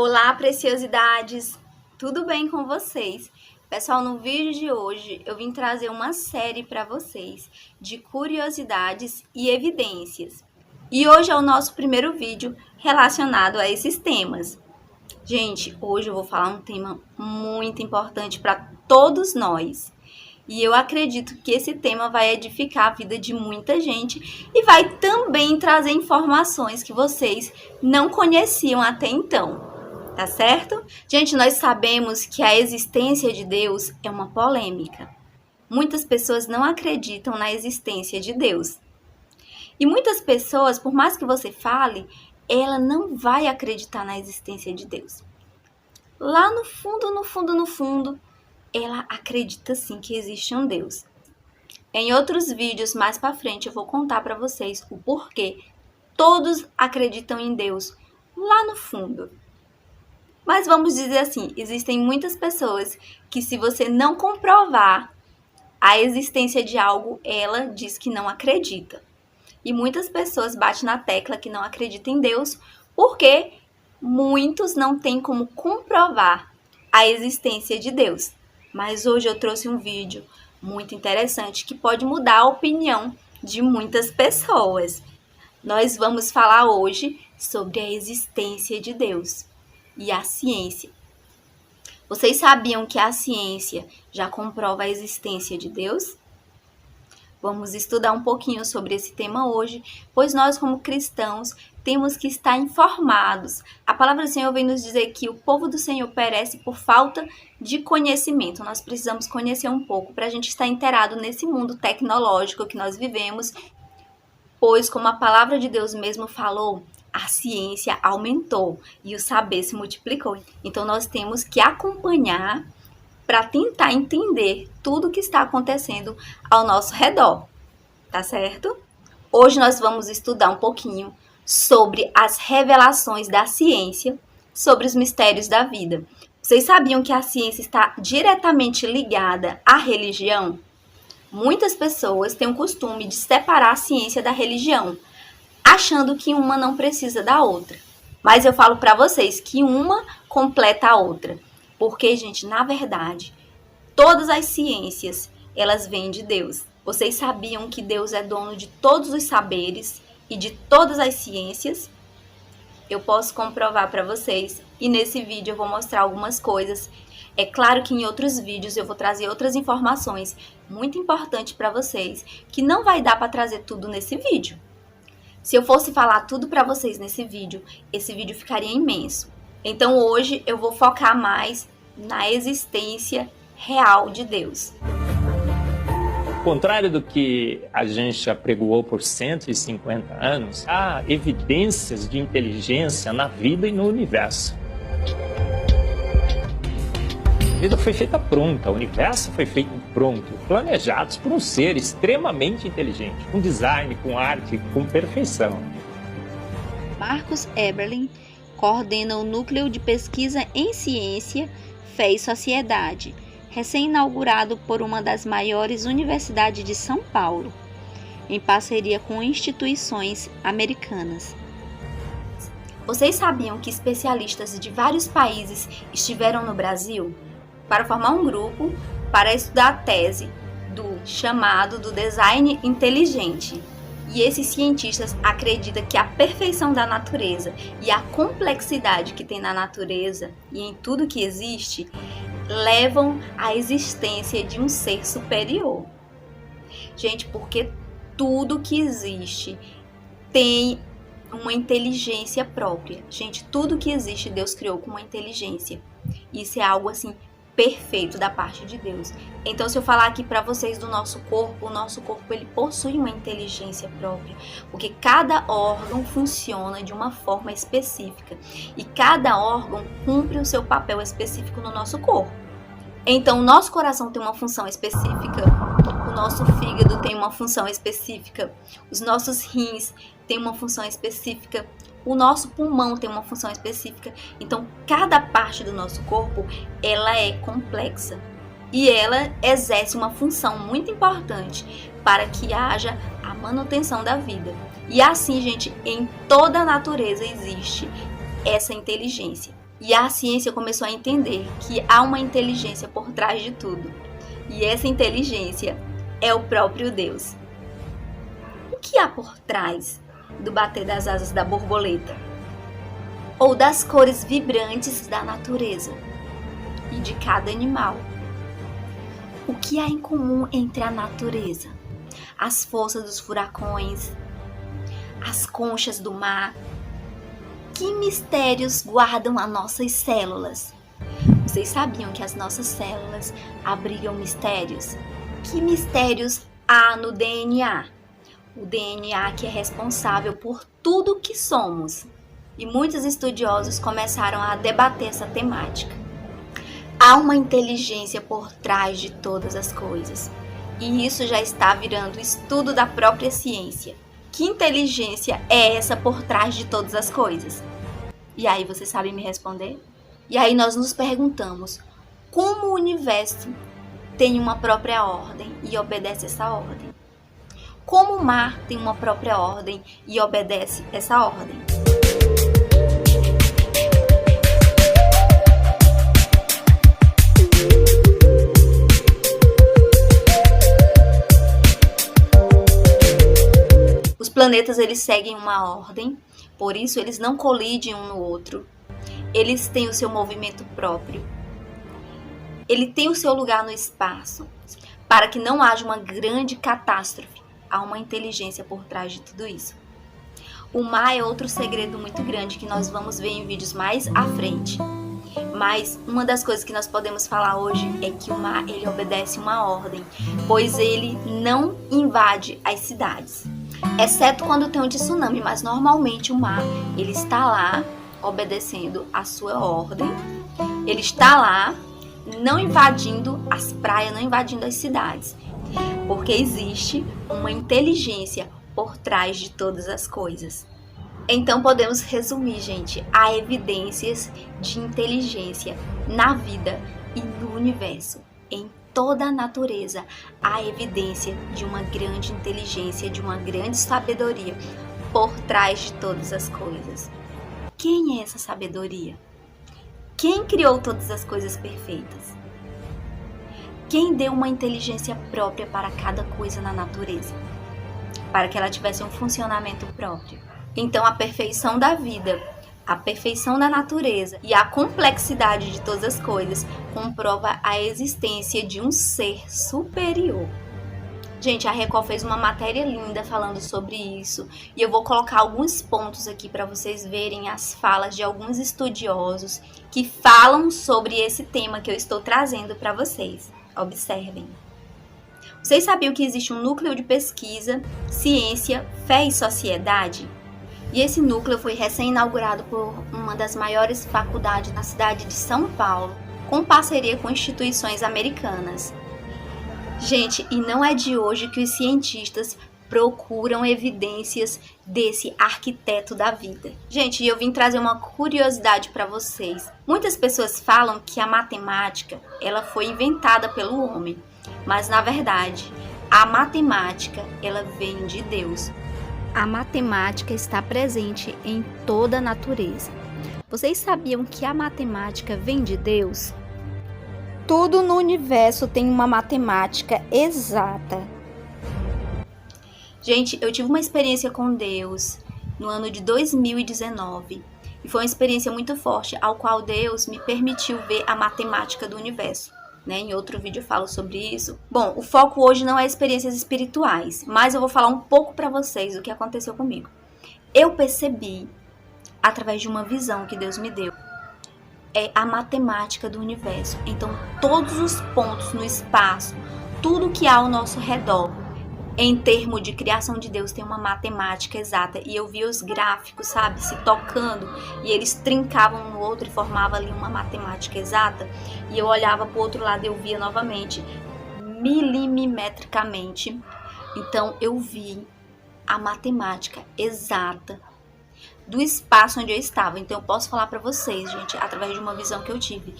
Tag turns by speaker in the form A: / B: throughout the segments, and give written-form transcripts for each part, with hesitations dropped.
A: Olá, preciosidades! Tudo bem com vocês? Pessoal, no vídeo de hoje eu vim trazer uma série para vocês de curiosidades e evidências. E hoje é o nosso primeiro vídeo relacionado a esses temas. Gente, hoje eu vou falar um tema muito importante para todos nós. E eu acredito que esse tema vai edificar a vida de muita gente e vai também trazer informações que vocês não conheciam até então. Tá certo? Gente, nós sabemos que a existência de Deus é uma polêmica. Muitas pessoas não acreditam na existência de Deus. E muitas pessoas, por mais que você fale, ela não vai acreditar na existência de Deus. Lá no fundo, ela acredita sim que existe um Deus. Em outros vídeos mais para frente eu vou contar para vocês o porquê todos acreditam em Deus lá no fundo. Mas vamos dizer assim, existem muitas pessoas que se você não comprovar a existência de algo, ela diz que não acredita. E muitas pessoas batem na tecla que não acreditam em Deus porque muitos não têm como comprovar a existência de Deus. Mas hoje eu trouxe um vídeo muito interessante que pode mudar a opinião de muitas pessoas. Nós vamos falar hoje sobre a existência de Deus e a ciência. Vocês sabiam que a ciência já comprova a existência de Deus? Vamos estudar um pouquinho sobre esse tema hoje, pois nós, como cristãos, temos que estar informados. A palavra do Senhor vem nos dizer que o povo do Senhor perece por falta de conhecimento. Nós precisamos conhecer um pouco para a gente estar inteirado nesse mundo tecnológico que nós vivemos, pois, como a palavra de Deus mesmo falou, a ciência aumentou e o saber se multiplicou. Então, nós temos que acompanhar para tentar entender tudo o que está acontecendo ao nosso redor, tá certo? Hoje nós vamos estudar um pouquinho sobre as revelações da ciência sobre os mistérios da vida. Vocês sabiam que a ciência está diretamente ligada à religião? Muitas pessoas têm o costume de separar a ciência da religião, achando que uma não precisa da outra. Mas eu falo para vocês que uma completa a outra. Porque, gente, na verdade, todas as ciências, elas vêm de Deus. Vocês sabiam que Deus é dono de todos os saberes e de todas as ciências? Eu posso comprovar para vocês e nesse vídeo eu vou mostrar algumas coisas. É claro que em outros vídeos eu vou trazer outras informações muito importantes para vocês, que não vai dar para trazer tudo nesse vídeo. Se eu fosse falar tudo para vocês nesse vídeo, esse vídeo ficaria imenso. Então hoje eu vou focar mais na existência real de Deus.
B: Ao contrário do que a gente apregoou por 150 anos, há evidências de inteligência na vida e no universo. A vida foi feita pronta, o universo foi feito pronto, planejados por um ser extremamente inteligente, com design, com arte, com perfeição.
C: Marcus Eberlin coordena o Núcleo de Pesquisa em Ciência, Fé e Sociedade, recém-inaugurado por uma das maiores universidades de São Paulo, em parceria com instituições americanas.
A: Vocês sabiam que especialistas de vários países estiveram no Brasil para formar um grupo para estudar a tese do design inteligente? E esses cientistas acreditam que a perfeição da natureza e a complexidade que tem na natureza e em tudo que existe levam à existência de um ser superior. Gente, porque tudo que existe tem uma inteligência própria. Gente, tudo que existe Deus criou com uma inteligência. Isso é algo assim perfeito da parte de Deus. Então, se eu falar aqui para vocês do nosso corpo, o nosso corpo ele possui uma inteligência própria, porque cada órgão funciona de uma forma específica e cada órgão cumpre o seu papel específico no nosso corpo. Então, o nosso coração tem uma função específica, o nosso fígado tem uma função específica, os nossos rins têm uma função específica, o nosso pulmão tem uma função específica. Então, cada parte do nosso corpo, ela é complexa e ela exerce uma função muito importante para que haja a manutenção da vida. E assim, gente, em toda a natureza existe essa inteligência. E a ciência começou a entender que há uma inteligência por trás de tudo. E essa inteligência é o próprio Deus. O que há por trás do bater das asas da borboleta? Ou das cores vibrantes da natureza e de cada animal? O que há em comum entre a natureza, as forças dos furacões, as conchas do mar? Que mistérios guardam as nossas células? Vocês sabiam que as nossas células abrigam mistérios? Que mistérios há no DNA? O DNA que é responsável por tudo que somos. E muitos estudiosos começaram a debater essa temática. Há uma inteligência por trás de todas as coisas. E isso já está virando estudo da própria ciência. Que inteligência é essa por trás de todas as coisas? E aí, vocês sabem me responder? E aí nós nos perguntamos, como o universo tem uma própria ordem e obedece essa ordem? Como o mar tem uma própria ordem e obedece essa ordem? Os planetas, eles seguem uma ordem, por isso eles não colidem um no outro. Eles têm o seu movimento próprio. Ele tem o seu lugar no espaço, para que não haja uma grande catástrofe. Há uma inteligência por trás de tudo isso. O mar é outro segredo muito grande que nós vamos ver em vídeos mais à frente. Mas uma das coisas que nós podemos falar hoje é que o mar, ele obedece uma ordem, pois ele não invade as cidades. Exceto quando tem um tsunami, mas normalmente o mar, ele está lá obedecendo a sua ordem. Ele está lá não invadindo as praias, não invadindo as cidades. Porque existe uma inteligência por trás de todas as coisas. Então podemos resumir, gente, há evidências de inteligência na vida e no universo. Em toda a natureza há evidência de uma grande inteligência, de uma grande sabedoria por trás de todas as coisas. Quem é essa sabedoria? Quem criou todas as coisas perfeitas? Quem deu uma inteligência própria para cada coisa na natureza? Para que ela tivesse um funcionamento próprio. Então a perfeição da vida, a perfeição da natureza e a complexidade de todas as coisas comprova a existência de um ser superior. Gente, a Record fez uma matéria linda falando sobre isso e eu vou colocar alguns pontos aqui para vocês verem as falas de alguns estudiosos que falam sobre esse tema que eu estou trazendo para vocês. Observem. Vocês sabiam que existe um núcleo de pesquisa, ciência, fé e sociedade? E esse núcleo foi recém-inaugurado por uma das maiores faculdades na cidade de São Paulo, com parceria com instituições americanas. Gente, e não é de hoje que os cientistas procuram evidências desse arquiteto da vida. Gente, eu vim trazer uma curiosidade para vocês. Muitas pessoas falam que a matemática, ela foi inventada pelo homem, mas na verdade, a matemática, ela vem de Deus. A matemática está presente em toda a natureza. Vocês sabiam que a matemática vem de Deus? Tudo no universo tem uma matemática exata. Gente, eu tive uma experiência com Deus no ano de 2019 e foi uma experiência muito forte, ao qual Deus me permitiu ver a matemática do universo. Em outro vídeo eu falo sobre isso. Bom, o foco hoje não é experiências espirituais, mas eu vou falar um pouco para vocês do que aconteceu comigo. Eu percebi, através de uma visão que Deus me deu, a matemática do universo. Então, todos os pontos no espaço, tudo que há ao nosso redor, em termos de criação de Deus, tem uma matemática exata. E eu via os gráficos, sabe, se tocando, e eles trincavam um no outro e formavam ali uma matemática exata. E eu olhava para o outro lado e eu via novamente, milimetricamente. Então, eu vi a matemática exata do espaço onde eu estava. Então, eu posso falar para vocês, gente, através de uma visão que eu tive,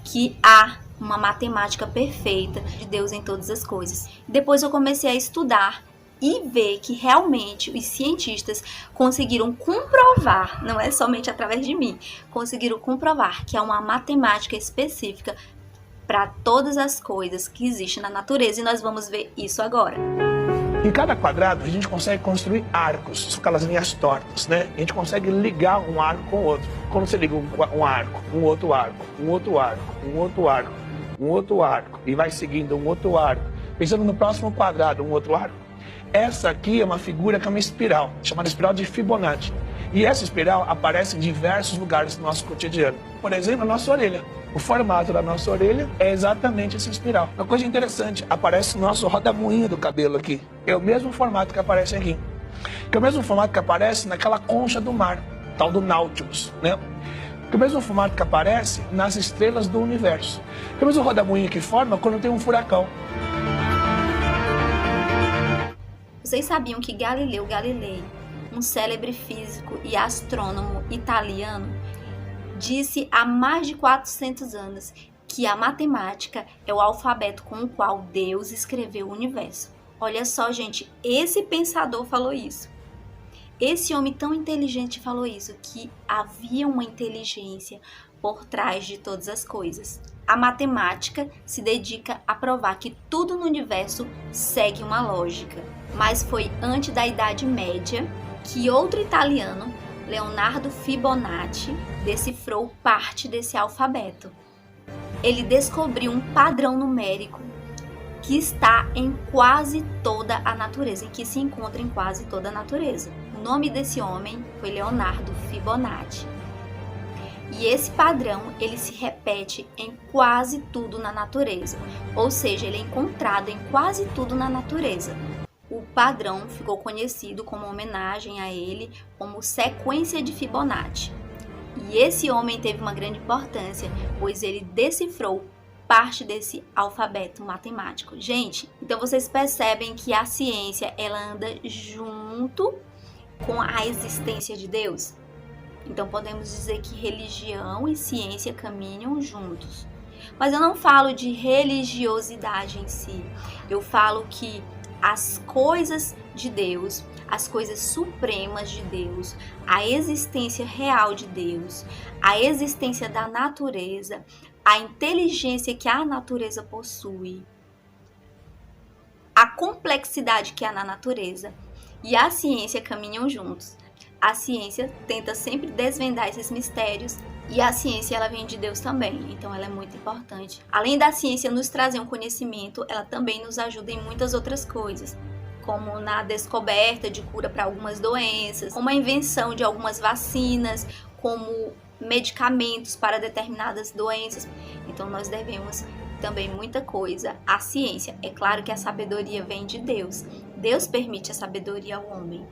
A: que há uma matemática perfeita de Deus em todas as coisas. Depois eu comecei a estudar e ver que realmente os cientistas conseguiram comprovar, não é somente através de mim, conseguiram comprovar que há uma matemática específica para todas as coisas que existem na natureza, e nós vamos ver isso agora.
D: Em cada quadrado a gente consegue construir arcos, são aquelas linhas tortas, né? A gente consegue ligar um arco com o outro. Quando você liga um arco, um outro arco, um outro arco, um outro arco, um outro arco, e vai seguindo um outro arco, pensando no próximo quadrado, um outro arco. Essa aqui é uma figura que é uma espiral, chamada espiral de Fibonacci. E essa espiral aparece em diversos lugares do nosso cotidiano. Por exemplo, a nossa orelha. O formato da nossa orelha é exatamente essa espiral. Uma coisa interessante, aparece o nosso rodamuinho do cabelo aqui. É o mesmo formato que aparece aqui. Que é o mesmo formato que aparece naquela concha do mar, tal do Nautilus, né? Que é o mesmo formato que aparece nas estrelas do universo. Que é o mesmo rodamuinho que forma quando tem um furacão.
A: Vocês sabiam que Galileu Galilei, um célebre físico e astrônomo italiano, disse há mais de 400 anos que a matemática é o alfabeto com o qual Deus escreveu o universo. Olha só, gente, esse pensador falou isso. Esse homem tão inteligente falou isso, que havia uma inteligência por trás de todas as coisas. A matemática se dedica a provar que tudo no universo segue uma lógica. Mas foi antes da Idade Média que outro italiano, Leonardo Fibonacci, decifrou parte desse alfabeto. Ele descobriu um padrão numérico que está em quase toda a natureza, que se encontra em quase toda a natureza. O nome desse homem foi Leonardo Fibonacci. E esse padrão, ele se repete em quase tudo na natureza, ou seja, ele é encontrado em quase tudo na natureza. O padrão ficou conhecido como homenagem a ele como sequência de Fibonacci. E esse homem teve uma grande importância, pois ele decifrou parte desse alfabeto matemático. Gente, então vocês percebem que a ciência, ela anda junto com a existência de Deus? Então podemos dizer que religião e ciência caminham juntos. Mas eu não falo de religiosidade em si. Eu falo que as coisas de Deus, as coisas supremas de Deus, a existência real de Deus, a existência da natureza, a inteligência que a natureza possui, a complexidade que há na natureza e a ciência caminham juntos. A ciência tenta sempre desvendar esses mistérios e a ciência, ela vem de Deus também, então ela é muito importante. Além da ciência nos trazer um conhecimento, ela também nos ajuda em muitas outras coisas, como na descoberta de cura para algumas doenças, como a invenção de algumas vacinas, como medicamentos para determinadas doenças. Então nós devemos também muita coisa à ciência. É claro que a sabedoria vem de Deus. Deus permite a sabedoria ao homem.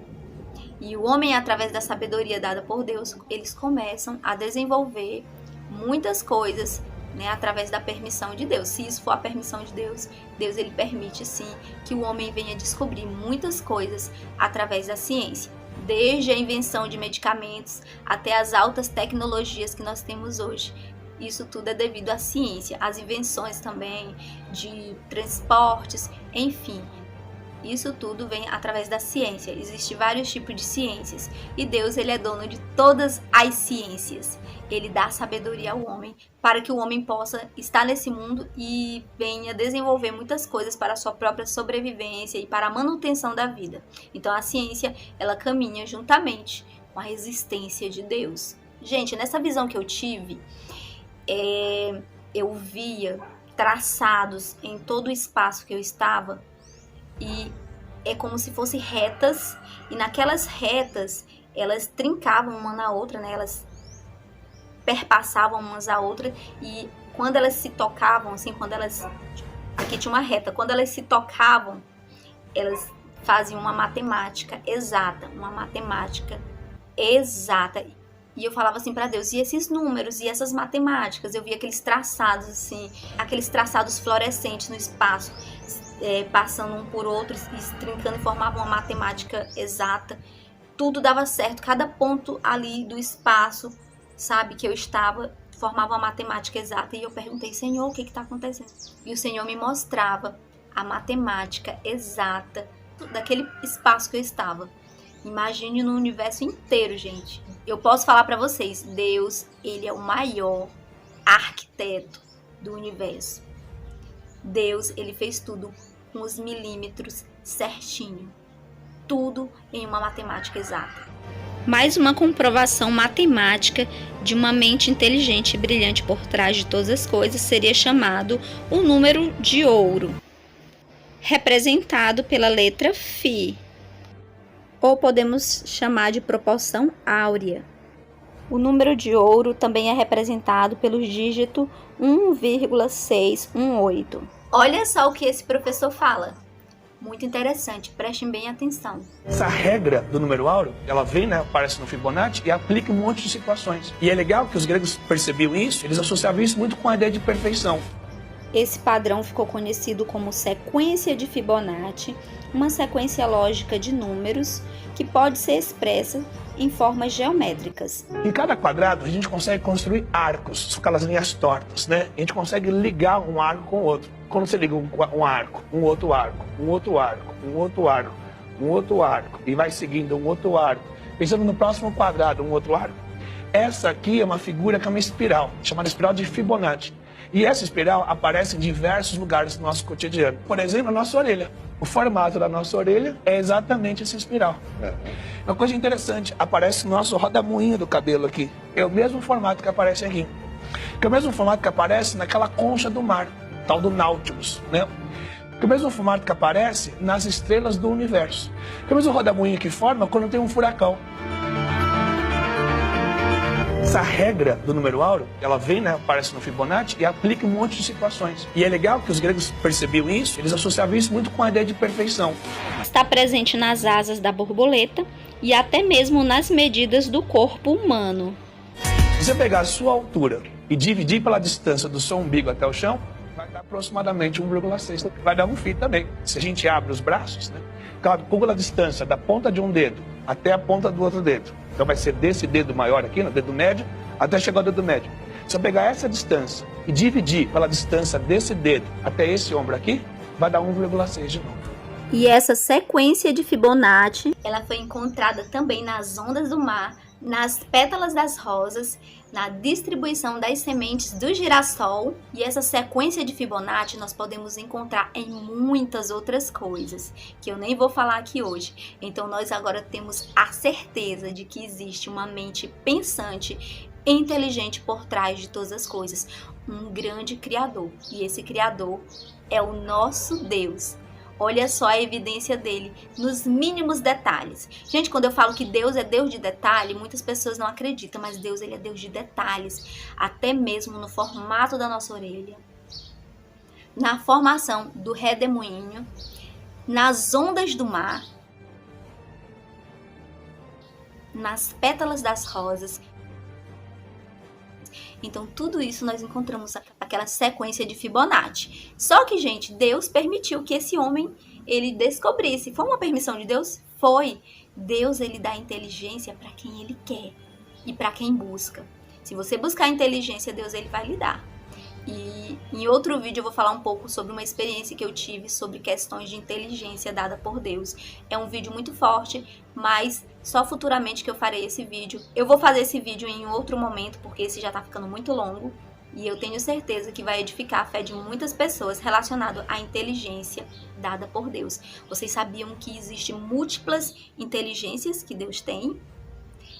A: E o homem, através da sabedoria dada por Deus, eles começam a desenvolver muitas coisas, né, através da permissão de Deus. Se isso for a permissão de Deus, Deus ele permite sim que o homem venha descobrir muitas coisas através da ciência. Desde a invenção de medicamentos até as altas tecnologias que nós temos hoje. Isso tudo é devido à ciência, às invenções também de transportes, enfim. Isso tudo vem através da ciência. Existem vários tipos de ciências. E Deus, ele é dono de todas as ciências. Ele dá sabedoria ao homem para que o homem possa estar nesse mundo e venha desenvolver muitas coisas para a sua própria sobrevivência e para a manutenção da vida. Então a ciência, ela caminha juntamente com a existência de Deus. Gente, nessa visão que eu tive, eu via traçados em todo o espaço que eu estava. E é como se fossem retas, e naquelas retas, elas trincavam uma na outra, né? Elas perpassavam umas a outra, e quando elas se tocavam, assim, aqui tinha uma reta, quando elas se tocavam, elas faziam uma matemática exata. E eu falava assim para Deus, e esses números, e essas matemáticas? Eu via aqueles traçados, assim, aqueles traçados fluorescentes no espaço, passando um por outro, e trincando, e formavam uma matemática exata. Tudo dava certo, cada ponto ali do espaço, sabe, que eu estava, formava uma matemática exata. E eu perguntei, Senhor, o que está acontecendo? E o Senhor me mostrava a matemática exata daquele espaço que eu estava. Imagine no universo inteiro, gente. Eu posso falar para vocês, Deus, ele é o maior arquiteto do universo. Deus, ele fez tudo com os milímetros certinho. Tudo em uma matemática exata.
C: Mais uma comprovação matemática de uma mente inteligente e brilhante por trás de todas as coisas seria chamado o número de ouro, representado pela letra Φ, ou podemos chamar de proporção áurea. O número de ouro também é representado pelo dígito 1,618.
A: Olha só o que esse professor fala. Muito interessante, prestem bem atenção.
D: Essa regra do número áureo, ela vem, né, aparece no Fibonacci e aplica em um monte de situações. E é legal que os gregos percebiam isso, eles associavam isso muito com a ideia de perfeição.
C: Esse padrão ficou conhecido como sequência de Fibonacci, uma sequência lógica de números que pode ser expressa em formas geométricas.
D: Em cada quadrado, a gente consegue construir arcos, aquelas linhas tortas, né? A gente consegue ligar um arco com o outro. Quando você liga um arco, um outro arco, um outro arco, um outro arco, um outro arco, e vai seguindo um outro arco, pensando no próximo quadrado, um outro arco, essa aqui é uma figura que é uma espiral, chamada espiral de Fibonacci. E essa espiral aparece em diversos lugares do nosso cotidiano. Por exemplo, a nossa orelha. O formato da nossa orelha é exatamente essa espiral. Uma coisa interessante, aparece o nosso rodamuinho do cabelo aqui. É o mesmo formato que aparece aqui. Que é o mesmo formato que aparece naquela concha do mar, tal do Nautilus, né? Que é o mesmo formato que aparece nas estrelas do universo. Que é o mesmo rodamuinho que forma quando tem um furacão. Essa regra do número áureo, ela vem, né, aparece no Fibonacci e aplica em um monte de situações. E é legal que os gregos percebiam isso, eles associavam isso muito com a ideia de perfeição.
C: Está presente nas asas da borboleta e até mesmo nas medidas do corpo humano.
D: Se você pegar a sua altura e dividir pela distância do seu umbigo até o chão, vai dar aproximadamente 1,6. Vai dar um φ também. Se a gente abre os braços, né, calcula a distância da ponta de um dedo até a ponta do outro dedo. Então vai ser desse dedo maior aqui, no dedo médio, até chegar ao dedo médio. Se eu pegar essa distância e dividir pela distância desse dedo até esse ombro aqui, vai dar 1,6 de novo.
A: E essa sequência de Fibonacci, ela foi encontrada também nas ondas do mar, nas pétalas das rosas, na distribuição das sementes do girassol. E essa sequência de Fibonacci nós podemos encontrar em muitas outras coisas, que eu nem vou falar aqui hoje. Então nós agora temos a certeza de que existe uma mente pensante, inteligente por trás de todas as coisas. Um grande criador. E esse criador é o nosso Deus. Olha só a evidência dele nos mínimos detalhes. Gente, quando eu falo que Deus é Deus de detalhe, muitas pessoas não acreditam, mas Deus, ele é Deus de detalhes, até mesmo no formato da nossa orelha, na formação do redemoinho, nas ondas do mar, nas pétalas das rosas. Então, tudo isso nós encontramos aquela sequência de Fibonacci. Só que, gente, Deus permitiu que esse homem, ele descobrisse. Foi uma permissão de Deus? Foi. Deus, ele dá inteligência para quem ele quer e para quem busca. Se você buscar inteligência, Deus, ele vai lhe dar. E em outro vídeo eu vou falar um pouco sobre uma experiência que eu tive sobre questões de inteligência dada por Deus. É um vídeo muito forte, mas só futuramente que eu farei esse vídeo. Eu vou fazer esse vídeo em outro momento, porque esse já tá ficando muito longo. E eu tenho certeza que vai edificar a fé de muitas pessoas relacionado à inteligência dada por Deus. Vocês sabiam que existem múltiplas inteligências que Deus tem?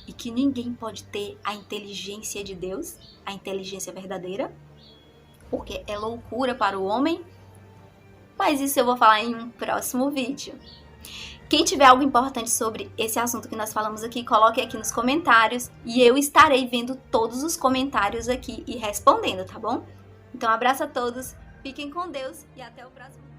A: E que ninguém pode ter a inteligência de Deus, a inteligência verdadeira? Porque é loucura para o homem, mas isso eu vou falar em um próximo vídeo. Quem tiver algo importante sobre esse assunto que nós falamos aqui, coloque aqui nos comentários e eu estarei vendo todos os comentários aqui e respondendo, tá bom? Então, abraço a todos, fiquem com Deus e até o próximo vídeo.